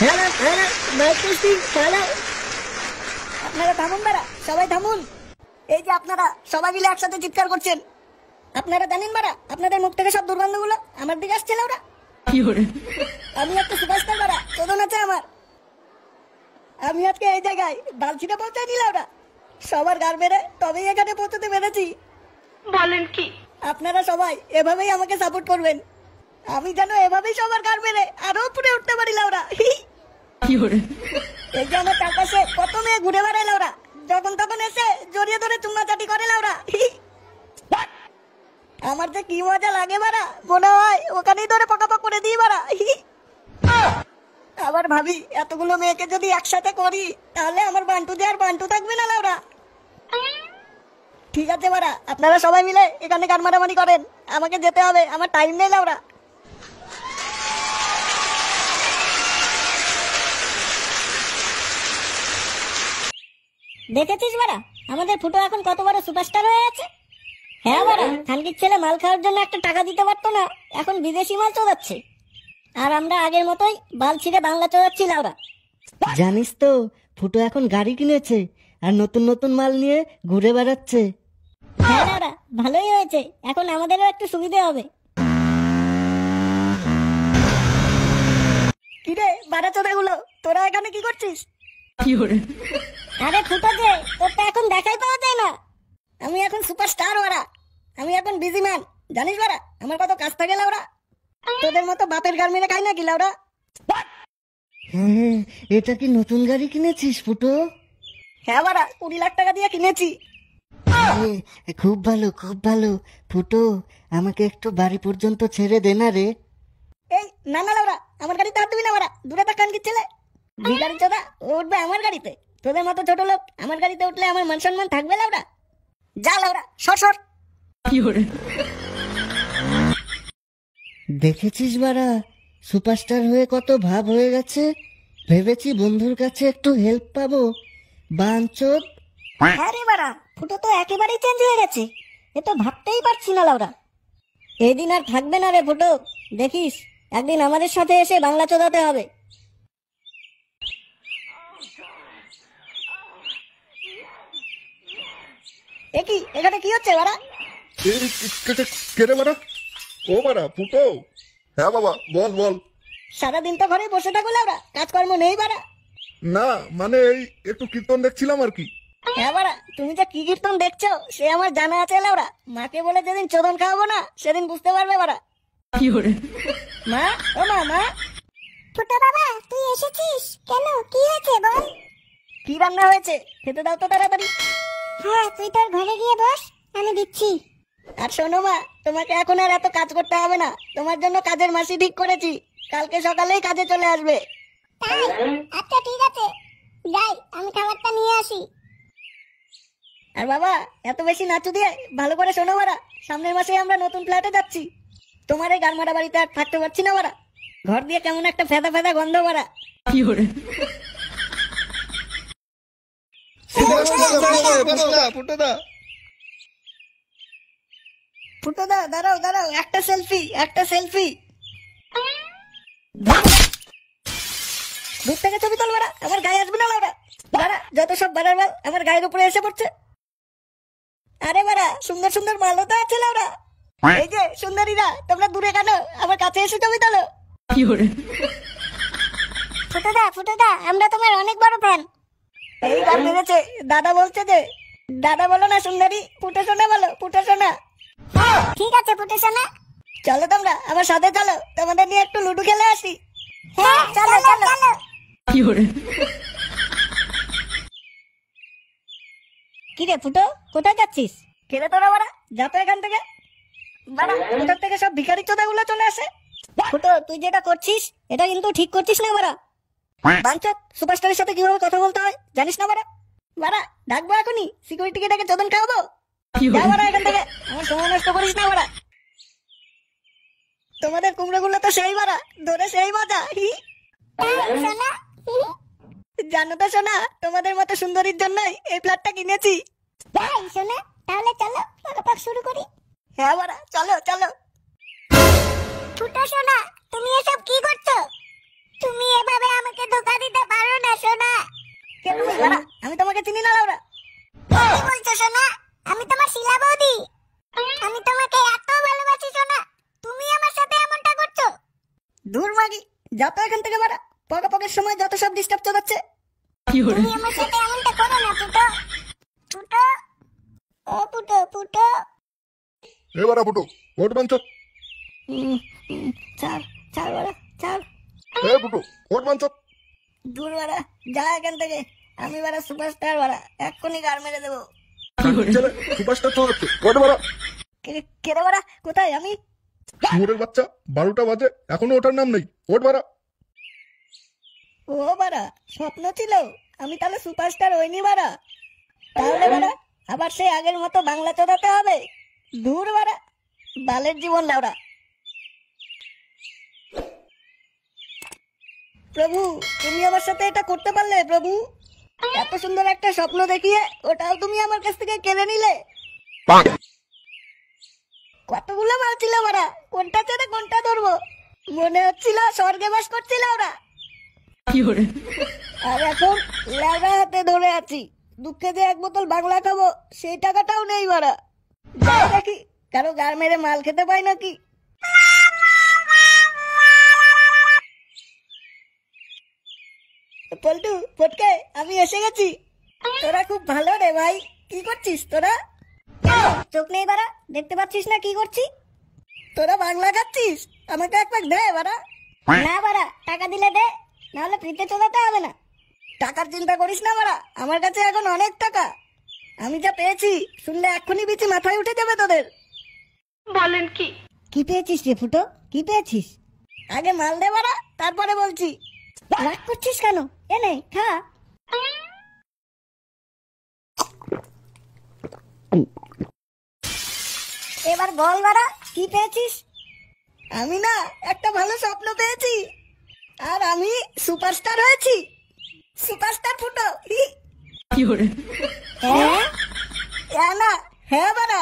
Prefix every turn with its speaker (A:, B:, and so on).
A: Hello hello Michael hello. আপনারা থামুন বাড়া, সবাই থামুন। এই যে আপনারা সবাই মিলে একসাথে চিৎকার করছেন, আপনারা জানেন বাড়া আপনাদের মুখ থেকে সব দুর্গন্ধগুলো আমার দিকে আসছে ওরা। আমি একটা সুপারস্টার বাড়া, চোদন আছে আমার। আমি আজকে এই জায়গায় বালছিটা পৌঁছায় নিলাম ওরা সবার গার মেরে, তবেই এখানে পৌঁছতে পেরেছি।
B: বলেন কি?
A: আপনারা সবাই এভাবেই আমাকে সাপোর্ট করবেন, আমি যেন এভাবেই সবার গার মেরে আরো উপরে উঠতে পারি লাউরা। এই যে আমার চারপাশে কত মেয়ে ঘুরে বেড়ায় লাউরা, যখন তখন এসে জড়িয়ে ধরে চুম্মাচাটি করে লাউরা। আমার যে কি মজা লাগে বাড়া, মনে হয় ওখানেই ধরে পকাপক করে দিই বাড়া। আবার ভাবি এতগুলো মেয়েকে যদি একসাথে করি তাহলে আমার বান্টু দিয়ে আর বান্টু থাকবে না লাউরা। ঠিক আছে বাড়া, আপনারা সবাই মিলে এখানে গান মারামারি করেন, আমাকে যেতে হবে, আমার টাইম নেই লাউরা। দেখেছিস বাড়া আমাদের ফুটো এখন কত বড় সুপারস্টার হয়ে আছে। হ্যাঁ বাড়া, খানকির ছেলে মাল খাওয়ার জন্য একটা টাকা দিতে পারতো না, এখন বিদেশি মাল চোদাচ্ছে। আর আমরা আগের মতোই বাল ছিঁড়ে বাংলা চোদাচ্ছি লাউরা।
C: জানিস তো ফুটো এখন গাড়ি কিনেছে আর নতুন নতুন মাল নিয়ে ঘুরে বেড়াচ্ছে।
A: হ্যাঁ লাউরা, ভালোই হয়েছে, এখন আমাদেরও একটু সুবিধে হবে। কিরে বাড়া চোদাগুলো, তোরা এখানে কি করছিস? আরে ফুটো যে, তোরটা এখন দেখাই পাওয়া যায় না। আমি এখন সুপারস্টার ওরা, আমি এখন বিজি ম্যান, জানিস বাড়া আমার কত কাজ থাকে লাউরা। তোদের মতো বাপের গাল মেরে খাই নাকি লাউরা?
C: হ্যাঁ, এটা কি নতুন গাড়ি কিনেছিস ফুটো?
A: হ্যাঁ বাড়া, 20 লাখ টাকা দিয়ে কিনেছি।
C: খুব ভালো খুব ভালো। ফুটো আমাকে একটু বাড়ি পর্যন্ত ছেড়ে দে না রে।
A: এই না না লাউরা, আমার গাড়িতে হাত দিবি না বাড়া, দূরে থাক কানকির ছেলে। গাড়ি চোদা উঠবে আমার গাড়িতে, তোদের মতো ছোট লোক আমার গাড়িতে উঠলে আমার মান সম্মান থাকবে লাউরা? যা লাউরা, সর সর।
C: দেখেছিস বাড়া সুপারস্টার হয়ে কত ভাব হয়ে গেছে। ভেবেছি বন্ধুর কাছে একটু হেল্প পাবো, বাঞ্চোদ।
A: হ্যাঁ রে বাড়া, ফুটো তো একেবারেই চেঞ্জ হয়ে গেছে, এ তো ভাবতেই পারছি না লাউরা। এই দিন আর থাকবে না রে ফুটো, দেখিস একদিন আমাদের সাথে এসে বাংলা চোদাতে হবে। এ কি, এখানে কি হচ্ছে বাড়া?
D: কেটে বাড়া, ও বাড়া ফুটো। হ্যাঁ বাবা, বল বল।
A: সারাদিন তো ঘরে বসে থাকো লাউরা, কাজকর্ম নেই বাড়া?
D: না মানে এই একটু কীর্তন দেখছিলাম আর কি।
A: হ্যাঁ বাড়া, তুমি যে কি কীর্তন দেখছো সে আমার জানা আছে লাউরা। মাকে বলে যেদিন চোদন খাওয়াবো না সেদিন বুঝতে পারবে বাড়া। মা, ও মা, মা।
E: ফুটো বাবা, তুই এসেছিস কেন? কি হয়েছে বল।
A: কি রান্না হয়েছে খেতে দাও তো তাড়াতাড়ি।
E: হ্যাঁ, তুই তোর ঘরে গিয়ে বস, আমি দিচ্ছি।
A: আর শোনো মা, তোমাকে এখন আর এত কাজ করতে হবে না, তোমার জন্য কাজের মাসি ঠিক করেছি, কালকে সকালেই কাজে চলে আসবে।
E: তাই? আচ্ছা ঠিক আছে, যাই আমি খাবারটা নিয়ে আসি।
A: আর বাবা এত বেশি নাচু দিয়ে ভালো করে শোনো বাড়া, সামনের মাসে আমরা নতুন ফ্ল্যাটে যাচ্ছি। তোমার এই গালমারা বাড়িতে আর থাকতে পারছি না বাড়া, ঘর দিয়ে কেমন একটা ফেদা ফেদা গন্ধ বাড়া। ফুটো দা দাঁড়াও দাঁড়াও, একটা সেলফি একটা সেলফি। দূর থেকে ছবি তোল বাড়া, আমার গায়ে আসবে না বাড়া। বাড়া যত সব বাড়ার মাল আমার গায়ের উপরে এসে পড়ছে। আরে বাড়া সুন্দর সুন্দর মালও তো আছে লাউরা। এই যে সুন্দরীরা, তোমরা দূরে কেন, আমার কাছে এসে ছবি তোলো।
E: ফুটো দা, আমরা তোমার অনেক বড় ফ্যান।
A: এই গান বেড়েছে, দাদা বলছে যে। দাদা বলো না সুন্দরী, ফুটে শোনা বলো, ফুটে শোনা।
E: হ্যাঁ ঠিক আছে ফুটো সোনা।
A: চলো তোমরা আমার সাথে চলো, তোমাদের নিয়ে একটু লুডু খেলে আসি।
E: হ্যাঁ চলো চলো।
A: কি রে ফুটো, কোথায় যাচ্ছিস? কেড়ে তোরা বাড়া, যা তো এখান থেকে বাড়া, কোথার থেকে সব ভিখারি চোদাগুলো চলে আসে। ফুটো তুই যেটা করছিস এটা কিন্তু ঠিক করছিস না বাড়া। বাঞ্চত, সুপারস্টারের সাথে কিভাবে কথা বলতে হয় জানিস না বাড়া? বাড়া ডাকবো এখনই, সিকিউরিটিকে ডেকে চোদন খাওয়াবো। যা বাড়া এখান থেকে, আমার সময় নষ্ট করিস না বাড়া। তোমাদের কুমড়োগুলো তো সেই বাড়া, ধরে সেই মজা।
E: সোনা,
A: জানো তো সোনা, তোমাদের মতো সুন্দরীর জন্যই এই ফ্ল্যাটটা কিনেছি।
E: তাই সোনা, তাহলে চলো পকাপক শুরু করি।
A: হ্যাঁ বাড়া, চলো চলো।
E: ফুটো সোনা, তুমি এসব কি করছো? তুমি এভাবে আমাকে
A: দূর মাগি, যত এখান থেকে বাড়া। পকের সময় যত সব ডিস্টার্ব চলাচ্ছে।
E: তুমি আমার সাথে এমনটা করো না ফুটো। ফুটো, ও ফুটো ফুটো।
D: এ বাড়া ফুটো, ওট বাঞ্চ।
A: ছাড় ছাড় বাড়া, ছাড়।
D: এ ফুটো, ওট বাঞ্চ।
A: দূর বাড়া, যা এখান থেকে। আমি বাড়া সুপারস্টার বাড়া, এক্ষুনি গাড় মেরে দেবো।
D: ছেলে সুপারস্টার চলাচ্ছে, ওট বাড়া।
A: কেড়ে বাড়া, কোথায় আমি?
D: শুয়োরের বাচ্চা, 12টা বাজে, এখনো ওটার নাম নেই। ওট বাড়া।
A: ও বাড়া, স্বপ্ন ছিল। আমি তাহলে সুপারস্টার হইনি বাড়া। তাহলে বাড়া আবার সেই আগের মতো বাংলা চোদাতে হবে। দূর বাড়া, বালের জীবন লাউড়া। প্রভু, তুমি আমার সাথে এটা করতে পারলে প্রভু? এত সুন্দর একটা স্বপ্ন দেখিয়ে ওটাও তুমি আমার কাছ থেকে কেড়ে নিলে। কতগুলো মাল ছিল বাড়া, কোনটা ছেড়ে কোনটা ধরবো? মনে হচ্ছিল স্বর্গে বাস করছিল ওরা। আর এখন ল্যাবড়া হাতে ধরে আছি। দুঃখে যে এক বোতল বাংলা খাবো সেই টাকাটাও নেই বাড়া। যাই দেখি কারো গার মেরে মাল খেতে পাই নাকি। পল্টু, ফটকে, আমি এসে গেছি। তোরা খুব ভালো রে ভাই। কি করছিস তোরা?
E: চোখ নেই বাড়া, দেখতে পাচ্ছিস না কি করছি?
A: তোরা বাংলা খাচ্ছিস? আমাকে এক প্যাক দে বাড়া।
E: না বাড়া, টাকা দিলে দে, নাহলে ফ্রিতে চলাতে হবে না।
A: টাকার চিন্তা করিস না বাড়া, আমার কাছে এখন অনেক টাকা। আমি যা পেয়েছি শুনলে এক্ষুনি বিচি মাথায় উঠে যাবে তোদের।
B: বলেন কি?
A: কি পেয়েছিস রে ফুটো, কি পেয়েছিস? আগে মাল দে বাড়া, তারপরে বলছি।
E: রাগ করছিস কেন? এ নে, খা। এবার বল বাড়া, কি পেয়েছিস?
A: আমি না একটা ভালো স্বপ্ন পেয়েছি। আর আমি সুপারস্টার হয়েছি। সুপারস্টার ফুটো।
E: হ্যাঁ?
A: না, হ্যাঁ বাড়া।